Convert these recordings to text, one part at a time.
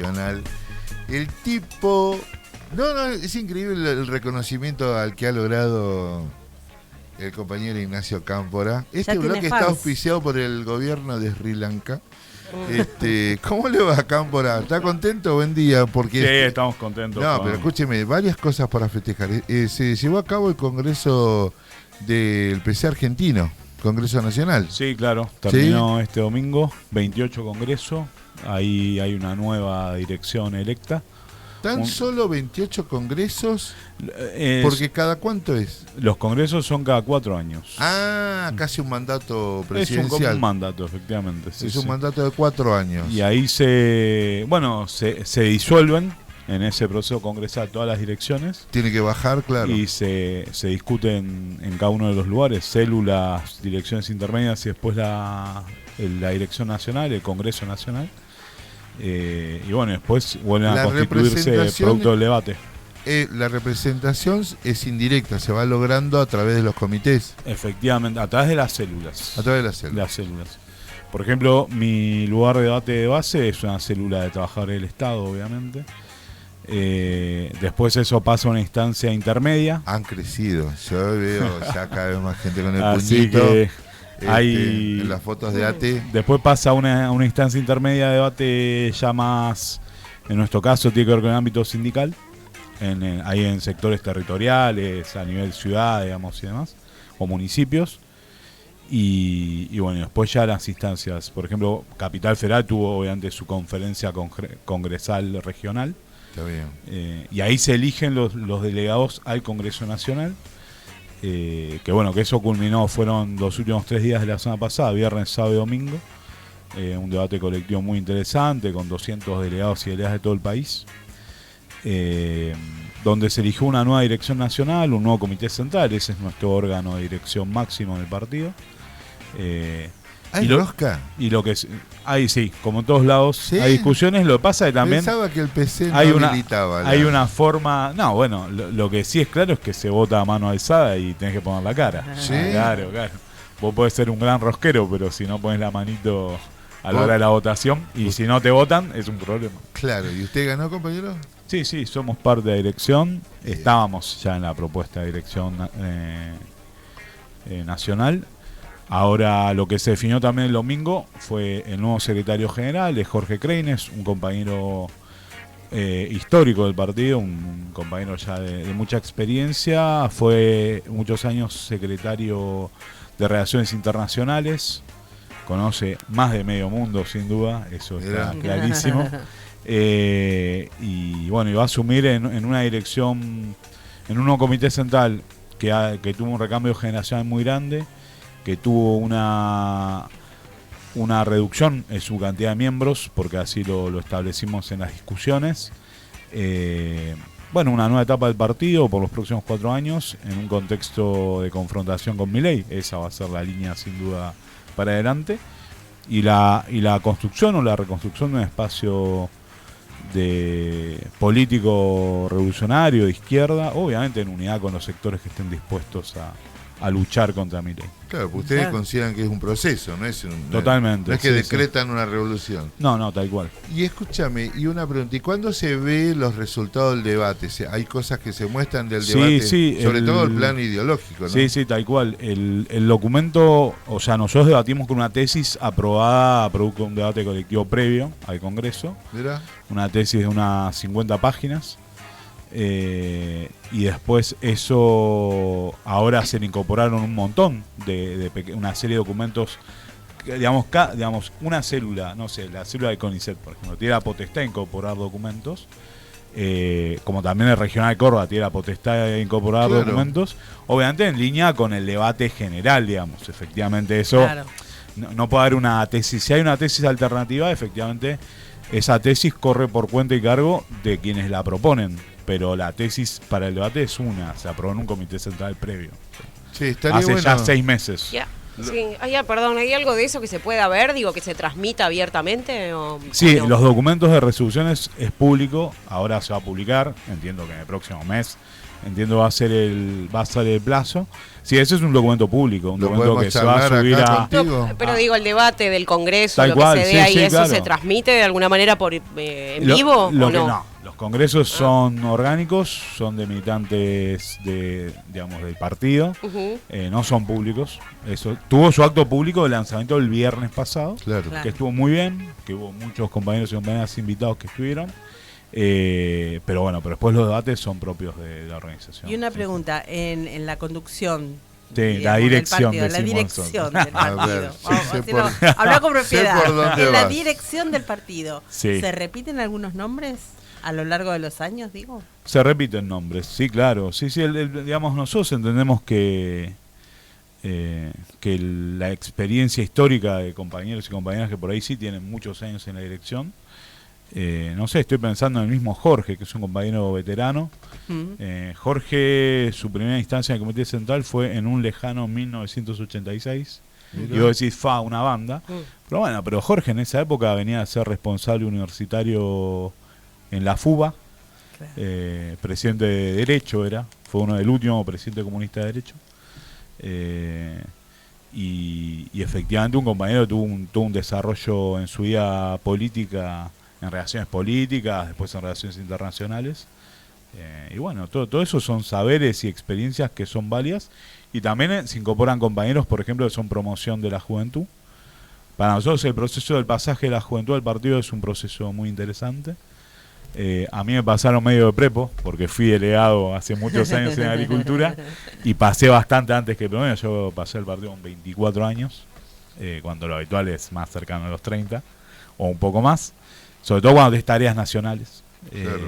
Nacional. El tipo... No, es increíble el reconocimiento al que ha logrado el compañero Ignacio Cámpora. Este bloque está auspiciado por el gobierno de Sri Lanka. ¿Cómo le va a Cámpora? ¿Está contento? Buen día. Porque sí, estamos contentos. No, pero escúcheme, varias cosas para festejar. Se llevó a cabo el congreso del PC argentino, Congreso Nacional. Sí, claro, terminó este domingo, 28 congreso, ahí hay una nueva dirección electa. ¿Tan solo 28 congresos? Porque ¿cada cuánto es? Los congresos son cada 4 años. Ah, casi un mandato presidencial. Es un mandato, efectivamente. Sí, es un mandato de 4 años. Y ahí se disuelven en ese proceso congresal todas las direcciones. Tiene que bajar, claro. Y se discuten en cada uno de los lugares, células, direcciones intermedias y después la dirección nacional, el Congreso Nacional. Y bueno, después vuelven a constituirse producto del debate. La representación es indirecta, se va logrando a través de los comités. Efectivamente, a través de las células. A través de las células. Por ejemplo, mi lugar de debate de base es una célula de trabajadores del Estado, obviamente. Después eso pasa a una instancia intermedia. Han crecido, yo veo ya cada vez más gente con el Así puñito. Que hay en las fotos de ATE. Después pasa a una instancia intermedia de debate ya más, en nuestro caso tiene que ver con el ámbito sindical, ahí en sectores territoriales, a nivel ciudad, digamos, y demás, o municipios. Y bueno, después ya las instancias, por ejemplo, Capital Federal tuvo obviamente su conferencia congresal regional. Está bien. Y ahí se eligen los delegados al Congreso Nacional. Que bueno, que eso culminó, fueron los últimos 3 días de la semana pasada, viernes, sábado y domingo. Un debate colectivo muy interesante con 200 delegados y delegadas de todo el país. Donde se eligió una nueva dirección nacional, un nuevo comité central, ese es nuestro órgano de dirección máximo del partido. ¿Hay rosca? Y lo que ahí sí, como en todos lados, ¿sí? Hay discusiones, lo que pasa es que también pensaba que el PC no habilitaba. Hay una forma, no, bueno, lo que sí es claro es que se vota a mano alzada y tenés que poner la cara. ¿Sí? Claro. Vos podés ser un gran rosquero, pero si no pones la manito a la hora de la votación y si no te votan, es un problema. Claro, ¿y usted ganó, compañero? Sí, somos parte de la dirección, estábamos ya en la propuesta de dirección nacional. Ahora lo que se definió también el domingo fue el nuevo secretario general, es Jorge Kreines, un compañero histórico del partido, un compañero ya de mucha experiencia, fue muchos años secretario de Relaciones Internacionales, conoce más de medio mundo sin duda, eso está clarísimo. Y bueno, y va a asumir en una dirección, en un nuevo comité central que tuvo un recambio generacional muy grande, que tuvo una reducción en su cantidad de miembros, porque así lo establecimos en las discusiones. Bueno, una nueva etapa del partido por los próximos 4 años, en un contexto de confrontación con Milei. Esa va a ser la línea sin duda para adelante. Y la construcción o la reconstrucción de un espacio de político revolucionario de izquierda, obviamente en unidad con los sectores que estén dispuestos a luchar contra Milei. Claro, porque ustedes consideran que es un proceso, no es totalmente. No es que decretan una revolución. No, tal cual. Y escúchame, y una pregunta, ¿y cuándo se ve los resultados del debate? ¿Hay cosas que se muestran del debate? Sobre todo el plano ideológico, ¿no? Sí, tal cual. El documento, o sea, nosotros debatimos con una tesis aprobada producto de un debate colectivo previo al Congreso. ¿Mirá? Una tesis de unas 50 páginas. Y después eso ahora se le incorporaron un montón de una serie de documentos que, digamos una célula, no sé, la célula de CONICET, por ejemplo, tiene la potestad de incorporar documentos, como también el regional de Córdoba tiene la potestad de incorporar documentos, obviamente en línea con el debate general, digamos, efectivamente eso no puede haber una tesis, si hay una tesis alternativa, efectivamente esa tesis corre por cuenta y cargo de quienes la proponen, pero la tesis para el debate es se aprobó en un comité central previo. Sí, estaría hace bueno. Ya 6 meses. Sí, perdón, ¿hay algo de eso que se pueda ver? Digo, que se transmita abiertamente. Sí, ¿o no? los documentos de resoluciones es público, ahora se va a publicar, entiendo que en el próximo mes, va a ser el plazo. Sí, ese es un documento público, un documento que se va a subir a... Pero digo, el debate del Congreso, lo que se dé ahí, ¿eso claro. se transmite de alguna manera en vivo o no? No, los congresos son orgánicos, son de militantes del partido, no son públicos. Eso tuvo su acto público de lanzamiento el viernes pasado, claro. Que estuvo muy bien, que hubo muchos compañeros y compañeras invitados que estuvieron. Pero después los debates son propios de la organización. Y una pregunta, en la conducción, digamos, la dirección del partido. Habla con propiedad. En la dirección del partido, ¿se repiten algunos nombres a lo largo de los años, digo? Se repiten nombres, sí, claro. Sí, digamos, nosotros entendemos que la experiencia histórica de compañeros y compañeras que por ahí sí tienen muchos años en la dirección. No sé, estoy pensando en el mismo Jorge, que es un compañero veterano. Jorge, su primera instancia en el Comité Central fue en un lejano 1986. Y vos decís, una banda. Pero Jorge en esa época venía a ser responsable universitario en la FUBA. Claro. Presidente de Derecho fue uno del último presidente comunista de Derecho. Y efectivamente un compañero tuvo un desarrollo en su vida política, en relaciones políticas, después en relaciones internacionales. Todo eso son saberes y experiencias que son válidas. Y también se incorporan compañeros, por ejemplo, que son promoción de la juventud. Para nosotros el proceso del pasaje de la juventud al partido es un proceso muy interesante. A mí me pasaron medio de prepo, porque fui delegado hace muchos años en agricultura y pasé bastante antes que el promedio. Yo pasé el partido con 24 años, cuando lo habitual es más cercano a los 30 o un poco más, sobre todo cuando tenés tareas nacionales. Claro.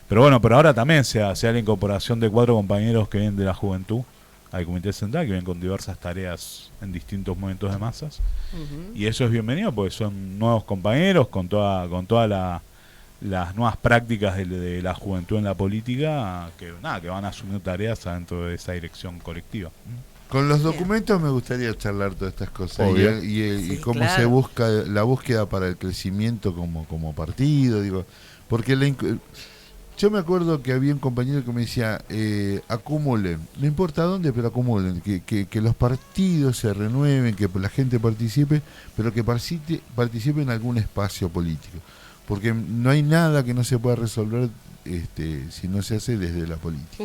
Pero ahora también se da la incorporación de 4 compañeros que vienen de la juventud al Comité Central, que vienen con diversas tareas en distintos momentos de masas. Y eso es bienvenido porque son nuevos compañeros con todas las nuevas prácticas de la juventud en la política que van a asumir tareas dentro de esa dirección colectiva. Con los documentos me gustaría charlar todas estas cosas y cómo se busca la búsqueda para el crecimiento como partido, porque yo me acuerdo que había un compañero que me decía, acumulen, no importa dónde, pero acumulen, que los partidos se renueven, que la gente participe, pero que participe en algún espacio político, porque no hay nada que no se pueda resolver si no se hace desde la política.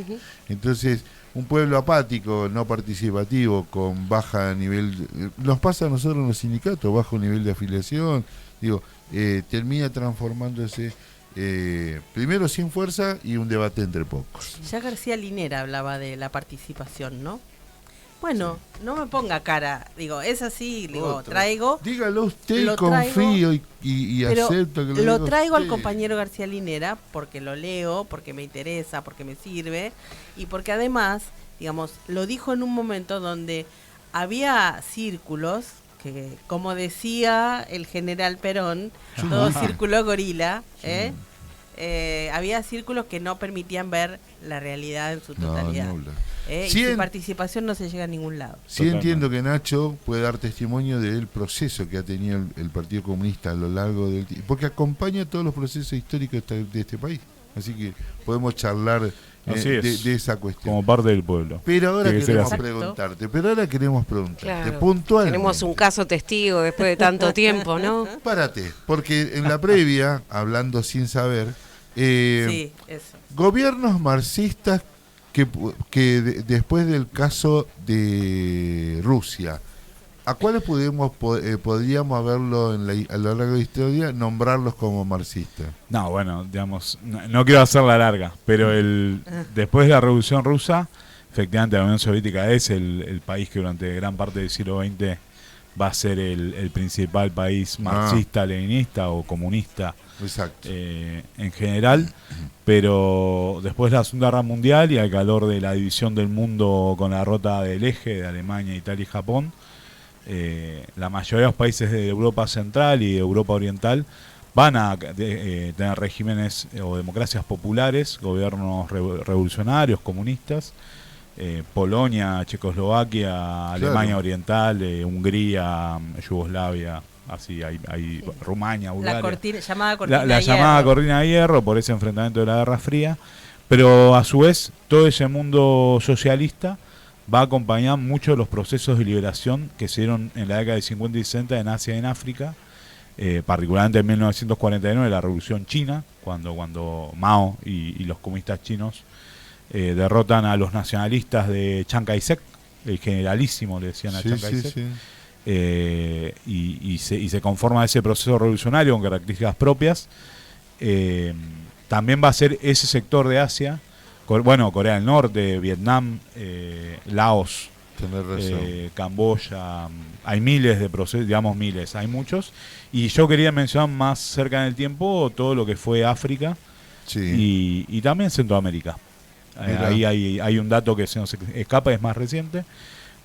Entonces, un pueblo apático, no participativo, con baja nivel, nos pasa a nosotros en los sindicatos, bajo nivel de afiliación, termina transformándose primero sin fuerza y un debate entre pocos. Ya García Linera hablaba de la participación, ¿no? Bueno, no me ponga cara, es así, traigo. Dígalo usted, confío y acepto que lo traigo al compañero García Linera porque lo leo, porque me interesa, porque me sirve y porque además, lo dijo en un momento donde había círculos que, como decía el general Perón, todo círculo gorila, había círculos que no permitían ver la realidad en su totalidad. Y sin participación no se llega a ningún lado. Sí, entiendo que Nacho puede dar testimonio del proceso que ha tenido el Partido Comunista a lo largo del tiempo, porque acompaña todos los procesos históricos de este país. Así que podemos charlar de esa cuestión. Como parte del pueblo. Pero ahora queremos preguntarte, puntualmente. Tenemos un caso testigo después de tanto tiempo, ¿no? Párate, porque en la previa, hablando sin saber, gobiernos marxistas que después del caso de Rusia, ¿a cuáles podríamos haberlo a lo largo de la historia, nombrarlos como marxistas? No, no quiero hacerla larga, pero después de la Revolución Rusa, efectivamente la Unión Soviética es el país que durante gran parte del siglo XX va a ser el principal país marxista, leninista o comunista. Exacto. En general, pero después de la Segunda Guerra Mundial y al calor de la división del mundo con la derrota del eje de Alemania, Italia y Japón, la mayoría de los países de Europa Central y de Europa Oriental van a tener regímenes o democracias populares, gobiernos revolucionarios, comunistas, Polonia, Checoslovaquia, Alemania Oriental, Hungría, Yugoslavia, así hay Rumania, Bulgaria. Llamada cortina de la hierro. llamada cortina de hierro por ese enfrentamiento de la Guerra Fría, pero a su vez todo ese mundo socialista va a acompañar mucho de los procesos de liberación que se dieron en la década de 50 y 60 en Asia y en África, particularmente en 1949, la Revolución China, cuando Mao y los comunistas chinos derrotan a los nacionalistas de Chiang Kai-shek, el generalísimo le decían a Chiang Kai-shek, y se conforma ese proceso revolucionario con características propias. También va a ser ese sector de Asia, Corea del Norte, Vietnam, Laos, Camboya, hay miles de procesos, digamos miles, hay muchos, y yo quería mencionar más cerca en el tiempo todo lo que fue África y también Centroamérica. Ahí hay un dato que se nos escapa, es más reciente,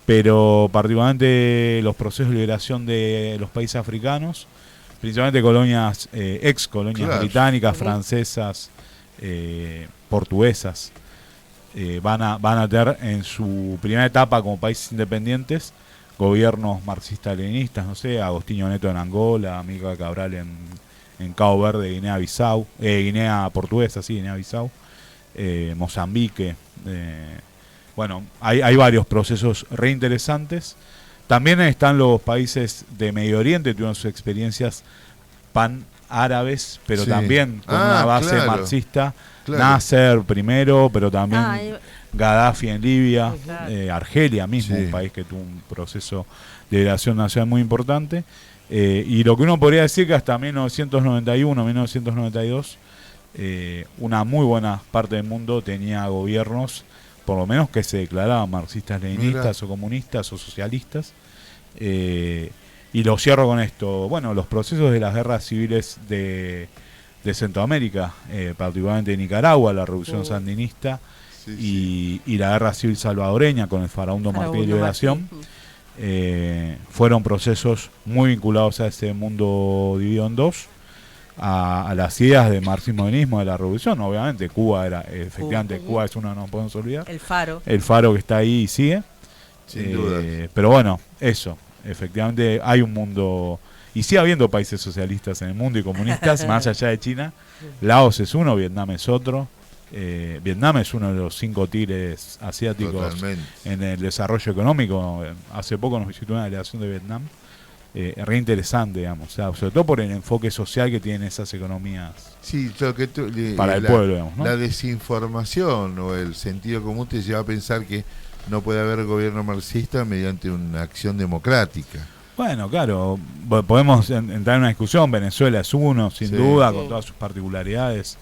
pero particularmente los procesos de liberación de los países africanos, principalmente colonias, ex colonias británicas, francesas, portuguesas, van a tener en su primera etapa como países independientes gobiernos marxistas-leninistas, no sé, Agostinho Neto en Angola, Amílcar Cabral en Cabo Verde, Guinea-Bissau, Guinea Portuguesa, sí, Guinea-Bissau, Mozambique. Bueno, hay varios procesos reinteresantes. También están los países de Medio Oriente, tuvieron sus experiencias pan-árabes, pero también con una base marxista. Nasser primero, pero también Gaddafi en Libia, Argelia mismo, un país que tuvo un proceso de liberación nacional muy importante. Y lo que uno podría decir que hasta 1991, 1992, una muy buena parte del mundo tenía gobiernos, por lo menos que se declaraban marxistas-leninistas o comunistas o socialistas. Y lo cierro con esto. Bueno, los procesos de las guerras civiles de Centroamérica, particularmente de Nicaragua, la revolución sandinista y la guerra civil salvadoreña con el Farabundo Martí de Liberación, fueron procesos muy vinculados a ese mundo dividido en dos, a las ideas de marxismo-leninismo de la revolución. Obviamente Cuba era, efectivamente Cuba es uno, no podemos olvidar, el faro que está ahí y sigue, sin duda. Pero bueno, eso, efectivamente hay un mundo, y sigue habiendo países socialistas en el mundo y comunistas más allá de China. Laos es uno, Vietnam es otro. Vietnam es uno de los 5 tigres asiáticos en el desarrollo económico. Hace poco nos visitó una delegación de Vietnam, re interesante, digamos, o sea, sobre todo por el enfoque social que tienen esas economías para el pueblo, digamos, ¿no? La desinformación o el sentido común te lleva a pensar que no puede haber gobierno marxista mediante una acción democrática. Bueno, claro, podemos entrar en una discusión. Venezuela es uno, sin duda, con todas sus particularidades.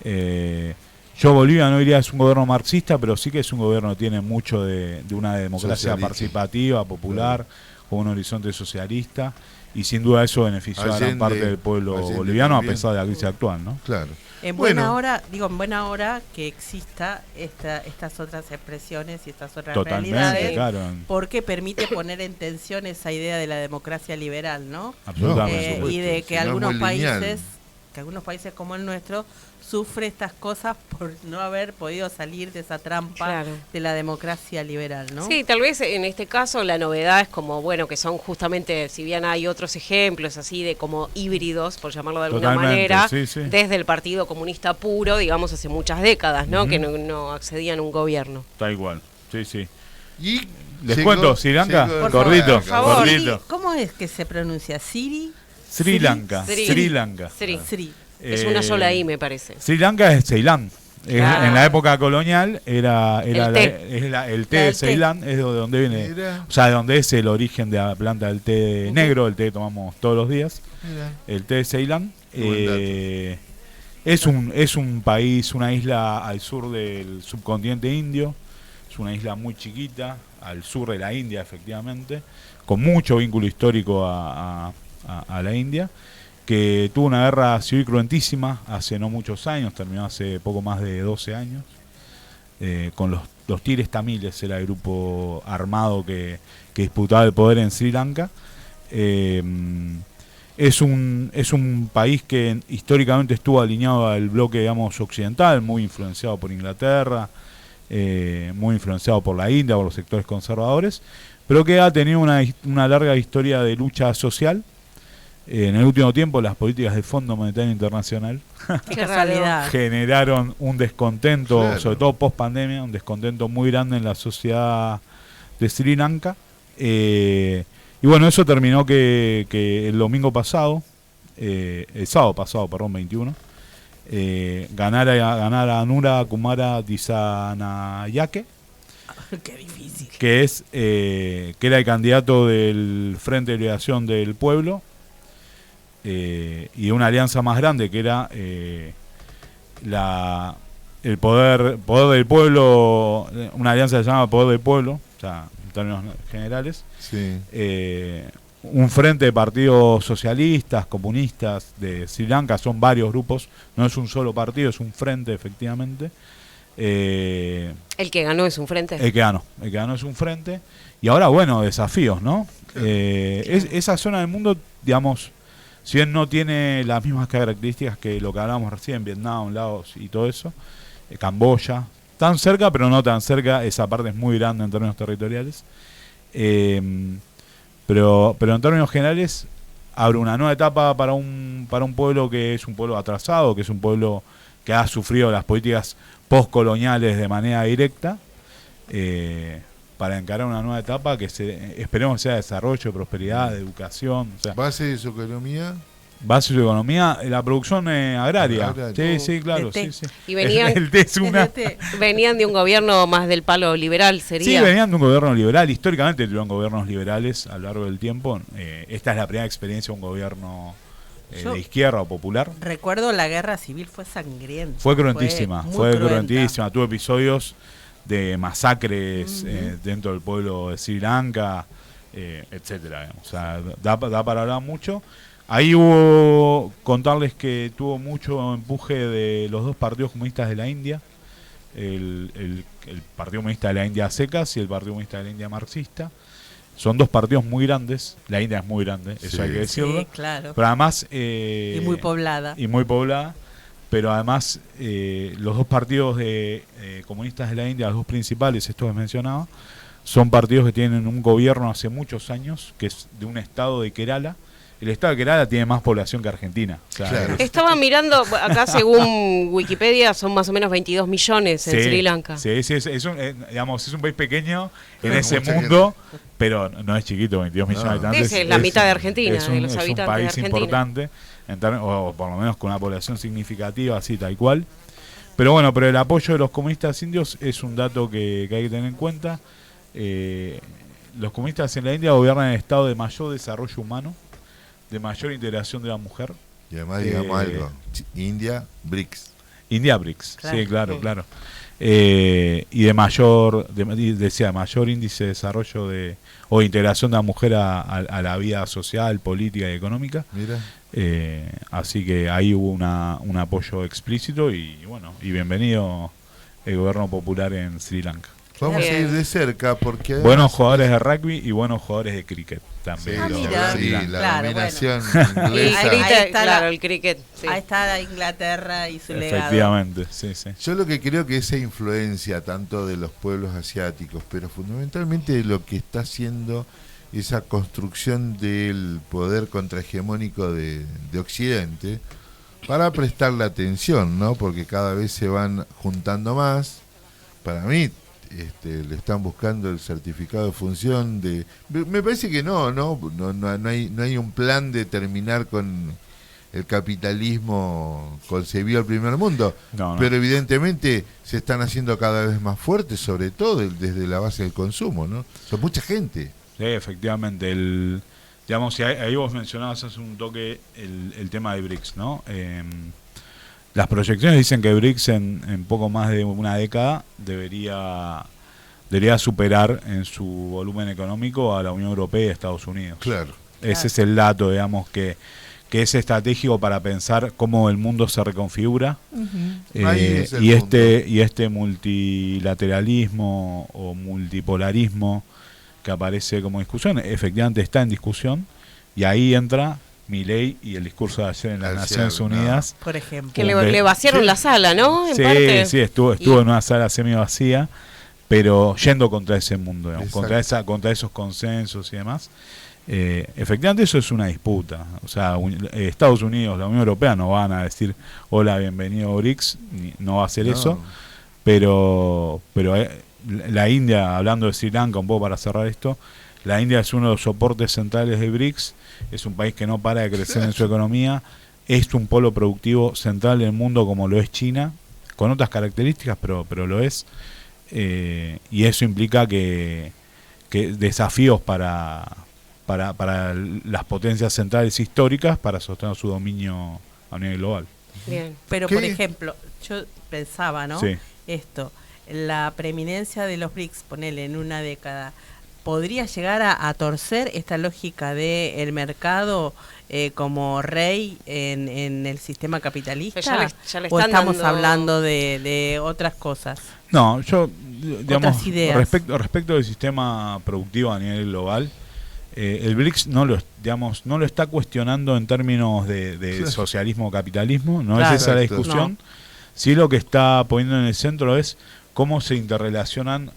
Yo Bolivia no diría es un gobierno marxista, pero sí que es un gobierno que tiene mucho de una democracia participativa, popular, con un horizonte socialista, y sin duda eso benefició a gran parte del pueblo boliviano también, a pesar de la crisis actual, ¿no? Claro. En buena hora que exista estas otras expresiones y estas otras realidades, porque permite poner en tensión esa idea de la democracia liberal, ¿no? Absolutamente. Y de que algunos países como el nuestro sufre estas cosas por no haber podido salir de esa trampa de la democracia liberal, ¿no? Sí, tal vez en este caso la novedad es como, bueno, que son justamente, si bien hay otros ejemplos así de como híbridos, por llamarlo de alguna manera, desde el Partido Comunista puro, digamos, hace muchas décadas, ¿no? Que no accedían a un gobierno. Está igual, sí. Y les cuento, Sri Lanka, gordito. ¿Cómo es que se pronuncia? Sri Lanka. Es una sola I, me parece. Sri Lanka es Ceilán. En la época colonial era el té de Ceilán, es de donde viene, o sea, de donde es el origen de la planta del té negro, el té que tomamos todos los días. El té de Ceilán. Es un país, una isla al sur del subcontinente indio. Es una isla muy chiquita, al sur de la India, efectivamente, con mucho vínculo histórico a la India, que tuvo una guerra civil cruentísima hace no muchos años, terminó hace poco más de 12 años, con los tigres tamiles, era el grupo armado que disputaba el poder en Sri Lanka. Es un país que históricamente estuvo alineado al bloque, digamos, occidental, muy influenciado por Inglaterra, muy influenciado por la India, por los sectores conservadores, pero que ha tenido una larga historia de lucha social. En el último tiempo, las políticas del Fondo Monetario Internacional generaron un descontento, claro, sobre todo post pandemia, un descontento muy grande en la sociedad de Sri Lanka. Y bueno, eso terminó que el domingo pasado, el sábado pasado, perdón, 21, ganara Anura Kumara Dissanayake. Qué difícil. Que era el candidato del Frente de Liberación del Pueblo, y de una alianza más grande que era el poder del pueblo, una alianza que se llama Poder del Pueblo, o sea, en términos generales, sí. Un frente de partidos socialistas, comunistas de Sri Lanka, son varios grupos, no es un solo partido, es un frente efectivamente. El que ganó es un frente. El que ganó es un frente. Y ahora, bueno, desafíos, ¿no? Esa zona del mundo, digamos, si bien no tiene las mismas características que lo que hablábamos recién, Vietnam, Laos y todo eso, Camboya, tan cerca pero no tan cerca, esa parte es muy grande en términos territoriales, pero en términos generales abre una nueva etapa para un pueblo que es un pueblo atrasado, que es un pueblo que ha sufrido las políticas postcoloniales de manera directa, para encarar una nueva etapa que esperemos que sea de desarrollo, de prosperidad, de educación. O sea, ¿base de su economía? Base de su economía, la producción agraria. Sí, claro. Sí. Y venían, venían de un gobierno más del palo liberal, sería. Sí, venían de un gobierno liberal. Históricamente tuvieron gobiernos liberales a lo largo del tiempo. Esta es la primera experiencia de un gobierno de izquierda o popular. Recuerdo la guerra civil, fue sangrienta. Fue cruentísima, fue cruentísima. Tuvo episodios de masacres dentro del pueblo de Sri Lanka, etcétera. O sea, da para hablar mucho. Ahí contarles que tuvo mucho empuje de los dos partidos comunistas de la India, el Partido Comunista de la India secas y el Partido Comunista de la India marxista. Son dos partidos muy grandes, la India es muy grande, eso hay que decirlo. Sí, claro. Pero además... y muy poblada. Pero además los dos partidos comunistas de la India, los dos principales, estos que mencionaba, son partidos que tienen un gobierno hace muchos años, que es de un estado de Kerala. El estado de Kerala tiene más población que Argentina. O sea, claro. Estaba mirando, acá según Wikipedia, son más o menos 22 millones en Sri Lanka. Sí, es un país pequeño en ese mundo, pero no es chiquito, 22 millones de habitantes. Es la mitad de Argentina, de los habitantes de Argentina. Es un país importante, o por lo menos con una población significativa, así tal cual. Pero el apoyo de los comunistas indios es un dato que hay que tener en cuenta. Los comunistas en la India gobiernan el estado de mayor desarrollo humano, de mayor integración de la mujer. Y además digamos algo, India BRICS. Claro, sí, claro. Y de mayor índice de desarrollo o integración de la mujer a la vida social, política y económica. Mira. Así que ahí hubo un apoyo explícito y bienvenido el gobierno popular en Sri Lanka. Vamos a ir de cerca porque buenos jugadores de rugby y buenos jugadores de cricket también. La dominación inglesa. El cricket. Sí. Ahí está Inglaterra y su legado. Efectivamente, sí. Yo lo que creo que esa influencia tanto de los pueblos asiáticos, pero fundamentalmente de lo que está haciendo esa construcción del poder contrahegemónico de Occidente, para prestarle atención, ¿no? Porque cada vez se van juntando más. Para mí le están buscando el certificado de función me parece que no hay un plan de terminar con el capitalismo concebido al primer mundo, pero evidentemente se están haciendo cada vez más fuertes, sobre todo desde la base del consumo, ¿no? Son mucha gente. Sí, efectivamente, ahí vos mencionabas hace un toque el tema de BRICS, ¿no? Las proyecciones dicen que BRICS en poco más de una década debería superar en su volumen económico a la Unión Europea y a Estados Unidos. Claro. Ese es el dato, digamos, que es estratégico para pensar cómo el mundo se reconfigura. Y este multilateralismo o multipolarismo que aparece como discusión, efectivamente está en discusión, y ahí entra Milei y el discurso de ayer en las Naciones Unidas. Por ejemplo. Que le vaciaron la sala, ¿no? Sí, estuvo en una sala semi vacía, pero yendo contra ese mundo, digamos, contra esos consensos y demás. Efectivamente eso es una disputa. O sea, Estados Unidos, la Unión Europea no van a decir hola, bienvenido BRICS, no va a hacer eso, pero la India, hablando de Sri Lanka un poco para cerrar esto, la India es uno de los soportes centrales de BRICS, es un país que no para de crecer en su economía, es un polo productivo central del mundo como lo es China, con otras características, pero lo es, y eso implica que desafíos para las potencias centrales históricas para sostener su dominio a nivel global. Bien. Pero, por ejemplo, yo pensaba, ¿no? Sí. Esto, la preeminencia de los BRICS, ponele en una década, ¿podría llegar a torcer esta lógica de el mercado como rey en el sistema capitalista? Ya le ¿O estamos hablando de otras cosas? No, yo, digamos, respecto del sistema productivo a nivel global, el BRICS no lo está cuestionando en términos de socialismo o capitalismo, no es esa la discusión. No. Sí, lo que está poniendo en el centro es cómo se interrelacionan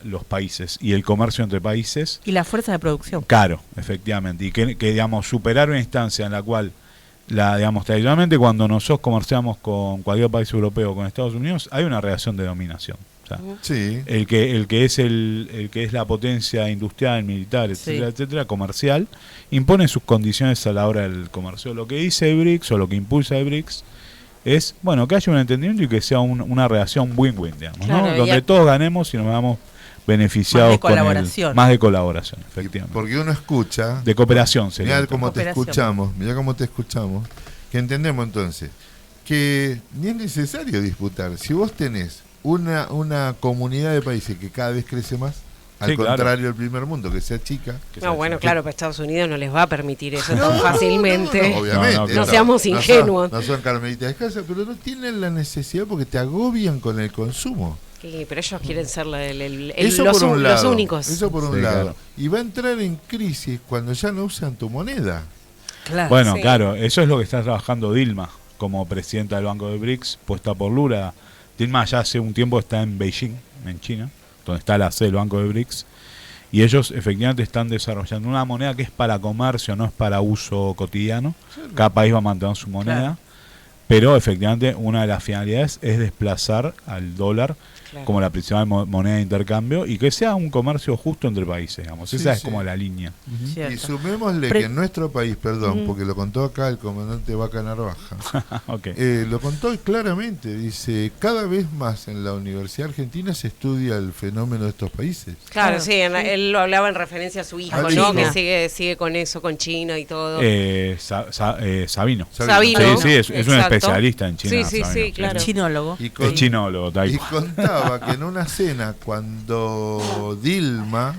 los países y el comercio entre países. Y la fuerza de producción. Claro, efectivamente. Y que digamos, superar una instancia en la cual, digamos, tradicionalmente cuando nosotros comerciamos con cualquier país europeo o con Estados Unidos, hay una relación de dominación. O sea, sí. el que es la potencia industrial, militar, etcétera, etcétera, comercial, impone sus condiciones a la hora del comercio. Lo que dice el BRICS o lo que impulsa el BRICS es, bueno, que haya un entendimiento y que sea una relación win-win, digamos, claro, ¿no? Donde todos ganemos y nos veamos beneficiados más de colaboración, efectivamente. Porque uno escucha, de cooperación, mirá cómo te escuchamos, que entendemos entonces que ni es necesario disputar. Si vos tenés una comunidad de países que cada vez crece más, al contrario del primer mundo, que sea chica. Claro, pero Estados Unidos no les va a permitir eso tan fácilmente. Obviamente. No seamos ingenuos. No son carmelitas descalzas, pero no tienen la necesidad porque te agobian con el consumo. Sí, pero ellos quieren ser los únicos. Eso por un lado. Claro. Y va a entrar en crisis cuando ya no usan tu moneda. Claro. Bueno, claro, eso es lo que está trabajando Dilma como presidenta del Banco de BRICS, puesta por Lula. Dilma ya hace un tiempo está en Beijing, en China, donde está la sede del Banco de BRICS, y ellos efectivamente están desarrollando una moneda que es para comercio, no es para uso cotidiano. Cada país va a mantener su moneda, pero efectivamente una de las finalidades es desplazar al dólar como la principal moneda de intercambio y que sea un comercio justo entre países, digamos. Esa es como la línea. Y sumémosle que en nuestro país, porque lo contó acá el comandante Vaca Narvaja, lo contó claramente, dice, cada vez más en la Universidad Argentina se estudia el fenómeno de estos países. Claro, él lo hablaba en referencia a su hijo, ¿no? Que sigue con eso, con China y todo. Sabino. Sí, es un especialista en China. Sí, claro. Chinólogo. Es chinólogo, tal. Y contaba que en una cena cuando Dilma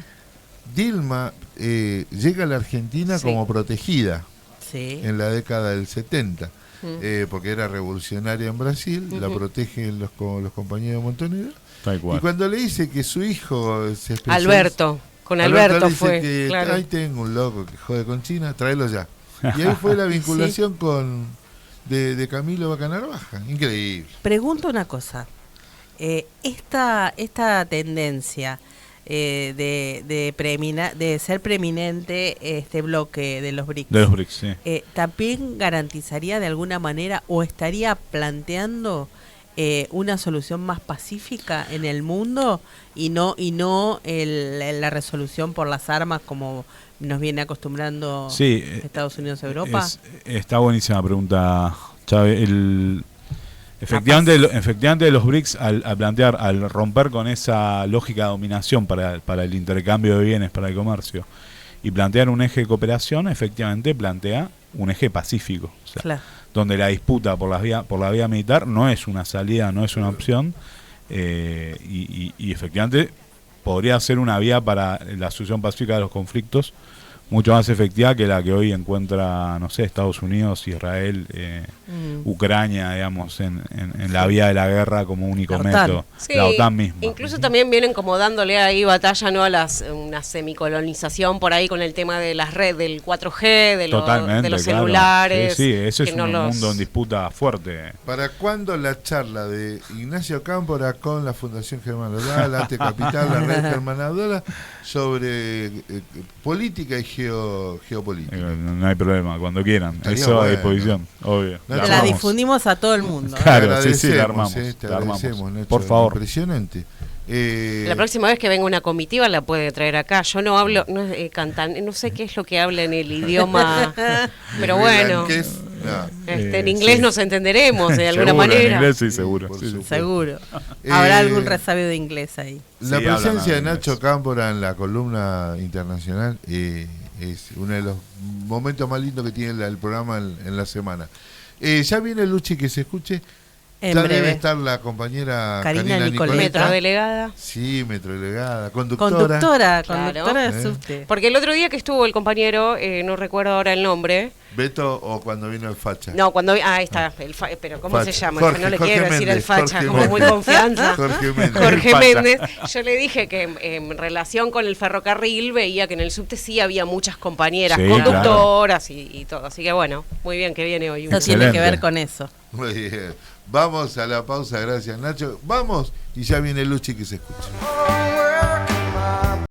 llega a la Argentina como protegida en la década del 70, porque era revolucionaria en Brasil, la protegen los compañeros de Montonera, y cuando le dice que su hijo se Alberto dice fue que ahí tengo un loco que jode con China, tráelo ya. Y ahí fue la vinculación de Camilo Vaca Narvaja. Increíble. Pregunto una cosa. Esta tendencia de ser preeminente este bloque de los BRICS, ¿también garantizaría de alguna manera o estaría planteando una solución más pacífica en el mundo y no la resolución por las armas como nos viene acostumbrando Estados Unidos a Europa? Está buenísima pregunta, Chávez. Efectivamente los BRICS al romper con esa lógica de dominación para el intercambio de bienes, para el comercio, y plantear un eje de cooperación, efectivamente plantea un eje pacífico, donde la disputa por la vía militar no es una salida, no es una opción, y efectivamente podría ser una vía para la solución pacífica de los conflictos, mucho más efectiva que la que hoy encuentra, no sé, Estados Unidos, Israel, Ucrania, digamos, en la vía de la guerra como único método. Sí, la OTAN misma. Incluso también vienen como dándole ahí batalla, ¿no?, a una semicolonización por ahí con el tema de las redes, del 4G, de los celulares. Sí, ese es un mundo en disputa fuerte. ¿Para cuándo la charla de Ignacio Cámpora con la Fundación Germán Lodal, Arte Capital, la Red Germán Lodal, sobre política y geopolítica? No hay problema, cuando quieran. Eso a disposición, obvio. La difundimos a todo el mundo. Claro, sí, la armamos. Te agradecemos, Nacho, por favor. Impresionante. La próxima vez que venga una comitiva la puede traer acá. Yo no hablo, no sé qué es lo que habla en el idioma, pero bueno. En inglés nos entenderemos de alguna manera. En inglés sí, seguro. Seguro. Habrá algún resabio de inglés ahí. La presencia de Nacho Cámpora en la columna internacional es uno de los momentos más lindos que tiene el programa en la semana. Ya viene Luchi, que se escuche. En ya breve. Debe estar la compañera Karina Nicoleta. Metrodelegada. Sí, metrodelegada. Conductora de subte. Porque el otro día que estuvo el compañero, no recuerdo ahora el nombre. ¿Beto o cuando vino el Facha? No, ahí está. pero ¿cómo se llama? Jorge, no le Jorge quiero Méndez, decir el Facha, Jorge como Méndez. muy confianza. Jorge Méndez. Yo le dije que en relación con el ferrocarril veía que en el subte sí había muchas compañeras conductoras y todo. Así que bueno, muy bien que viene hoy. No tiene que ver con eso. Muy bien. Vamos a la pausa, gracias Nacho. Vamos y ya viene Luchi, que se escucha.